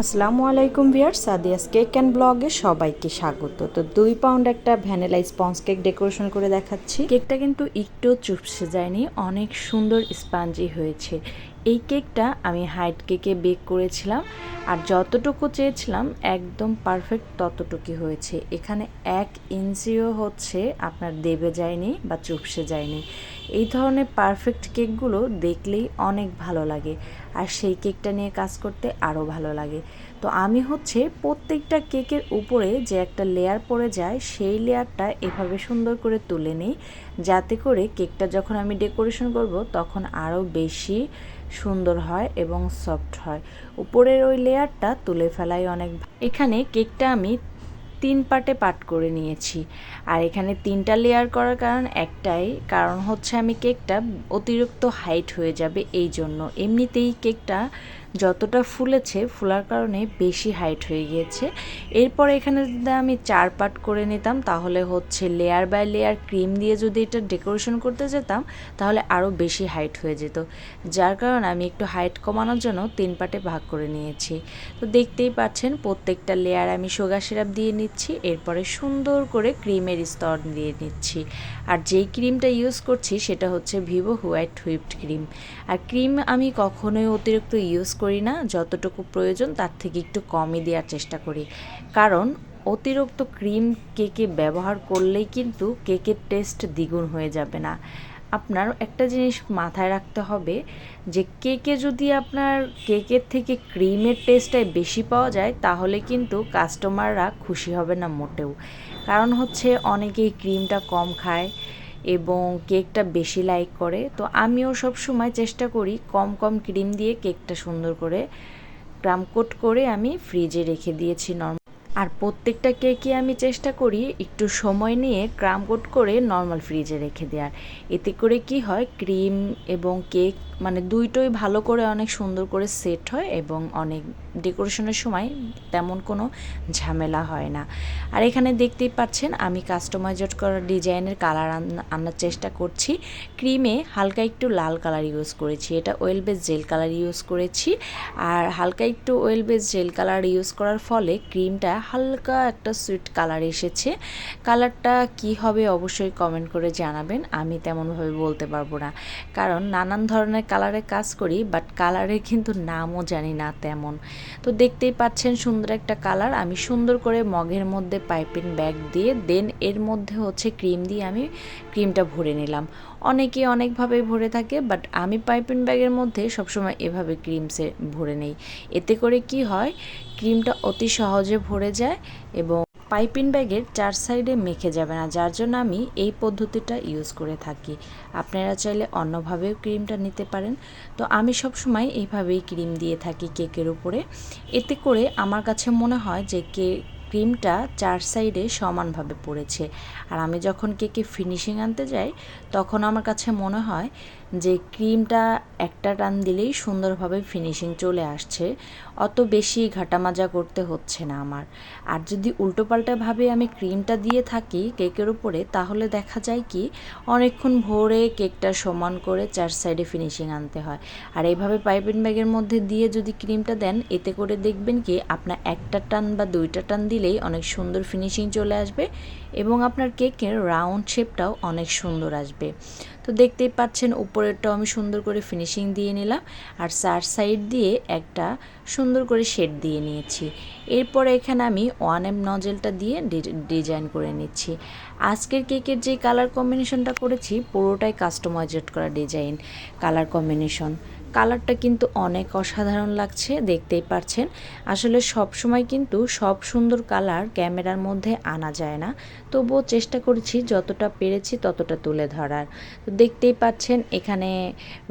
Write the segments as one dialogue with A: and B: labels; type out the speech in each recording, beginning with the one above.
A: আসসালামু আলাইকুম viewers, Sadia's cake and ব্লগে সবাইকে স্বাগত। তো 2 পাউন্ড একটা ভ্যানিলা স্পঞ্জ কেক ডেকোরেশন করে দেখাচ্ছি। কেকটা কিন্তু একটু চুপসে যায়নি, অনেক সুন্দর স্পঞ্জি হয়েছে। এই কেকটা আমি হাইট কেকে বেক করেছিলাম, আর যতটুকু চেয়েছিলাম একদম পারফেক্ট ততটুকুই হয়েছে। এখানে 1 ইঞ্চিও হচ্ছে আপনার দেবে যায়নি বা চুপসে যায়নি। এই ধরনের পারফেক্ট কেকগুলো দেখলেই অনেক ভালো লাগে, আর সেই কেকটা নিয়ে কাজ করতে আরও ভালো লাগে। তো আমি হচ্ছে প্রত্যেকটা কেকের উপরে যে একটা লেয়ার পড়ে যায় সেই লেয়ারটা এভাবে সুন্দর করে তুলে নিই, যাতে করে কেকটা যখন আমি ডেকোরেশন করব তখন আরও বেশি সুন্দর হয় এবং সফট হয়। উপরের ওই লেয়ারটা তুলে ফেলাই অনেক। এখানে কেকটা আমি 3 পার্টে পাট করে নিয়েছি, আর এখানে 3টা লেয়ার করার কারণ হচ্ছে আমি কেকটা অতিরিক্ত হাইট হয়ে যাবে এই জন্য। এমনিতেই কেকটা যতটা ফুলার কারণে বেশি হাইট হয়ে গিয়েছে। এরপর এখানে যদি আমি 4 পার্ট করে নিতাম তাহলে হচ্ছে লেয়ার বাই লেয়ার ক্রিম দিয়ে যদি এটা ডেকোরেশন করতে যেতাম তাহলে আরও বেশি হাইট হয়ে যেত, যার কারণে আমি একটু হাইট কমানোর জন্য 3 পার্টে ভাগ করে নিয়েছি। তো দেখতেই পাচ্ছেন প্রত্যেকটা লেয়ার আমি সুগার সিরাপ দিয়ে নিচ্ছি, এরপরে সুন্দর করে ক্রিমের স্তর দিয়ে নিচ্ছি। আর যেই ক্রিমটা ইউজ করছি সেটা হচ্ছে ভিভো হোয়াইট হুইপড ক্রিম। আর ক্রিম আমি কখনোই অতিরিক্ত ইউজ করি না, যতটুকু প্রয়োজন তার থেকে একটু কমই দেওয়ার চেষ্টা করি, কারণ অতিরিক্ত ক্রিম কেকে ব্যবহার করলেই কিন্তু কেকের টেস্ট দ্বিগুণ হয়ে যাবে না। আপনার একটা জিনিস মাথায় রাখতে হবে যে কেকে যদি আপনার কেকের থেকে ক্রিমের টেস্টটাই বেশি পাওয়া যায় তাহলে কিন্তু কাস্টমাররা খুশি হবে না মোটেও। কারণ হচ্ছে অনেকেই ক্রিমটা কম খায় এবং কেকটা বেশি লাইক করে। তো আমিও সব সময় চেষ্টা করি কম কম ক্রিম দিয়ে কেকটা সুন্দর করে ক্রাম কোট করে আমি ফ্রিজে রেখে দিয়েছি নর্মাল। আর প্রত্যেকটা কেকই আমি চেষ্টা করি একটু সময় নিয়ে ক্রাম কোট করে নর্মাল ফ্রিজে রেখে দেওয়ার। এতে করে কি হয়, ক্রিম এবং কেক মানে দুইটোই ভালো করে অনেক সুন্দর করে সেট হয় এবং অনেক ডেকোরেশনের সময় তেমন কোনো ঝামেলা হয় না। আর এখানে দেখতেই পাচ্ছেন আমি কাস্টমাইজড করা ডিজাইনের কালার আনার চেষ্টা করছি। ক্রিমে হালকা একটু লাল কালার ইউজ করেছি, এটা well base jail colour use করেছি। আর হালকা একটু well base jail colour use করার ফলে ক্রিমটা হালকা একটা সুইট কালার এসেছে। কালারটা কি হবে অবশ্যই কমেন্ট করে জানাবেন, আমি তেমনভাবে বলতে পারবো না, কারণ নানান ধরনের কালারে কাজ করি বাট কালারের কিন্তু নামও জানি না তেমন। তো দেখতেই পাচ্ছেন সুন্দর একটা কালার। আমি সুন্দর করে মগের মধ্যে পাইপিং ব্যাগ দিয়ে দেন এর মধ্যে হচ্ছে ক্রিম দিয়ে আমি ক্রিমটা ভরে নিলাম। অনেকে অনেকভাবে ভরে থাকে বাট আমি পাইপিং ব্যাগের মধ্যে সবসময় এভাবে ক্রিমসে ভরে নেই। এতে করে কি হয়, ক্রিমটা অতি সহজে ভরে যায় এবং পাইপিং ব্যাগের 4 সাইডে মেখে যাবে না, যার জন্য আমি এই পদ্ধতিটা ইউজ করে থাকি। আপনারা চাইলে অন্যভাবেও ক্রিমটা নিতে পারেন। তো আমি সবসময় এইভাবেই ক্রিম দিয়ে থাকি কেকের উপরে। এতে করে আমার কাছে মনে হয় যে ক্রিমটা 4 সাইডে সমানভাবে পড়েছে। আর আমি যখন কেকে ফিনিশিং আনতে যাই তখন আমার কাছে মনে হয় যে ক্রিমটা একটা টান দিলেই সুন্দরভাবে ফিনিশিং চলে আসছে, অত বেশি ঘাটামাজা করতে হচ্ছে না আমার। আর যদি উল্টোপাল্টাভাবে আমি ক্রিমটা দিয়ে থাকি কেকের উপরে তাহলে দেখা যায় কি অনেকক্ষণ ভরে কেকটা সমান করে 4 সাইডে ফিনিশিং আনতে হয়। আর এইভাবে পাইপিং ব্যাগের মধ্যে দিয়ে যদি ক্রিমটা দেন এতে করে দেখবেন কি আপনার একটা টান বা 2টা টান দিলেই অনেক সুন্দর ফিনিশিং চলে আসবে এবং আপনার কেকের রাউন্ড শেপটাও অনেক সুন্দর আসবে। তো দেখতেই পাচ্ছেন উপরেরটাও আমি সুন্দর করে ফিনিশিং দিয়ে নিলাম, আর 4 সাইড দিয়ে একটা সুন্দর করে শেড দিয়ে নিয়েছি। এরপরে এখানে আমি 1M নজেলটা দিয়ে ডিজাইন করে নিচ্ছি। আজকের কেকের যে কালার কম্বিনেশনটা করেছি পুরোটাই কাস্টমাইজড করা ডিজাইন কালার কম্বিনেশন। কালারটা কিন্তু অনেক অসাধারণ লাগছে, দেখতেই পাচ্ছেন। আসলে সব সময় কিন্তু সব সুন্দর কালার ক্যামেরার মধ্যে আনা যায় না, তবুও চেষ্টা করেছি যতটা পেরেছি ততটা তুলে ধরার। তো দেখতেই পাচ্ছেন এখানে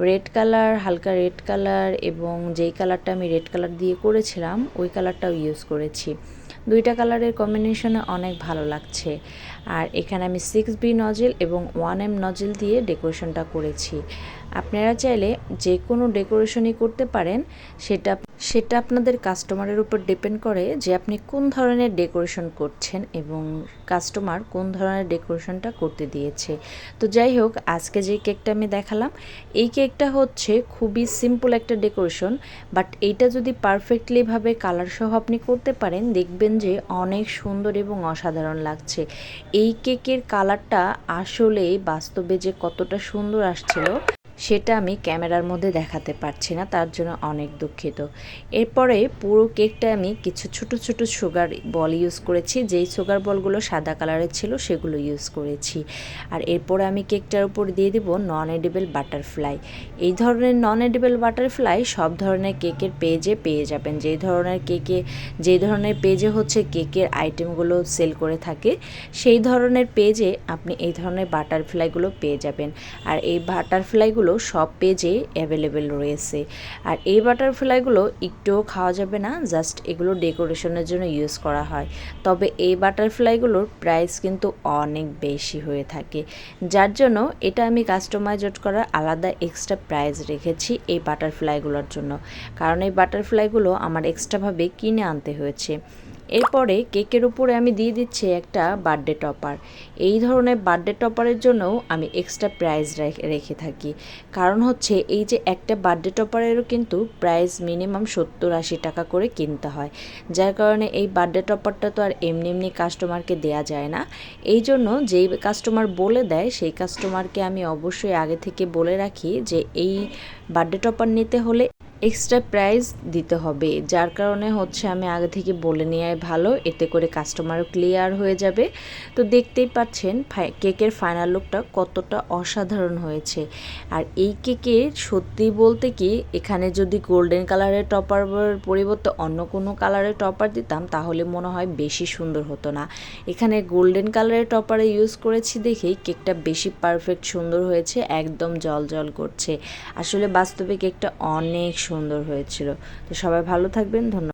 A: রেড কালার, হালকা রেড কালার এবং যেই কালারটা আমি রেড কালার দিয়ে করেছিলাম ওই কালারটাও ইউজ করেছি। 2টা কালারের কম্বিনেশনে অনেক ভালো লাগছে। আর এখানে আমি 6B নজেল এবং 1M নজেল দিয়ে ডেকোরেশনটা করেছি। আপনারা চাইলে যে কোনো ডেকোরেশনই করতে পারেন, সেটা সেটা আপনাদের কাস্টমারের উপর ডিপেন্ড করে যে আপনি কোন ধরনের ডেকোরেশন করছেন এবং কাস্টমার কোন ধরনের ডেকোরেশনটা করতে দিয়েছে। তো যাই হোক, আজকে যে কেকটা আমি দেখালাম, এই কেকটা হচ্ছে খুবই সিম্পল একটা ডেকোরেশন, বাট এইটা যদি পারফেক্টলিভাবে কালার সহ আপনি করতে পারেন, দেখবেন যে অনেক সুন্দর এবং অসাধারণ লাগছে। এই কেকের কালারটা আসলে বাস্তবে যে কতটা সুন্দর আসছিল সেটা আমি ক্যামেরার মধ্যে দেখাতে পারছি না, তার জন্য অনেক দুঃখিত। এরপরে পুরো কেকটা আমি কিছু ছোট ছোট সুগার বল ইউজ করেছি, যেই সুগার বলগুলো সাদা কালারের ছিল সেগুলো ইউজ করেছি। আর এরপরে আমি কেকটার উপর দিয়ে দিব নন এডিবল বাটারফ্লাই। এই ধরনের নন এডিবল বাটারফ্লাই সব ধরনের কেকের পেজে পেয়ে যাবেন। যেই ধরনের পেজে হচ্ছে কেকের আইটেমগুলো সেল করে থাকে, সেই ধরনের পেজে আপনি এই ধরনের বাটারফ্লাইগুলো পেয়ে যাবেন। আর এই বাটারফ্লাইগুলো সব পেজে অ্যাভেলেবেল রয়েছে। আর এই বাটারফ্লাইগুলো একটুও খাওয়া যাবে না, জাস্ট এগুলো ডেকোরেশনের জন্য ইউজ করা হয়। তবে এই বাটারফ্লাইগুলোর প্রাইস কিন্তু অনেক বেশি হয়ে থাকে, যার জন্য এটা আমি কাস্টমাইজড করার আলাদা এক্সট্রা প্রাইস রেখেছি এই বাটারফ্লাইগুলোর জন্য, কারণ এই বাটারফ্লাইগুলো আমার এক্সট্রাভাবে কিনে আনতে হয়েছে। এরপরে কেকের উপরে আমি দিয়ে দিচ্ছি একটা বার্থডে টপার। এই ধরনের বার্থডে টপারের জন্যও আমি এক্সট্রা প্রাইস রেখে থাকি, কারণ হচ্ছে এই যে একটা বার্থডে টপারেরও কিন্তু প্রাইস মিনিমাম 70-80 টাকা করে কিনতে হয়, যার কারণে এই বার্থডে টপারটা তো আর এমনি এমনি কাস্টমারকে দেয়া যায় না। এই জন্য যেই কাস্টমার বলে দেয় সেই কাস্টমারকে আমি অবশ্যই আগে থেকে বলে রাখি যে এই বার্থডে টপার নিতে হলে এক্সট্রা প্রাইস দিতে হবে, যার কারণে হচ্ছে আমি আগে থেকে বলে নেওয়াই ভালো, এতে করে কাস্টমারও ক্লিয়ার হয়ে যাবে। তো দেখতেই পাচ্ছেন কেকের ফাইনাল লুকটা কতটা অসাধারণ হয়েছে। আর এই কেকের সত্যি বলতে কি, এখানে যদি গোল্ডেন কালারের টপার পরিবর্তে অন্য কোনো কালারের টপার দিতাম তাহলে মনে হয় বেশি সুন্দর হতো না। এখানে গোল্ডেন কালারের টপারে ইউজ করেছি দেখেই কেকটা বেশি পারফেক্ট সুন্দর হয়েছে, একদম জল জল করছে। আসলে বাস্তবে কেকটা অনেক সুন্দর হয়েছিল। তো সবাই ভালো থাকবেন, ধন্যবাদ।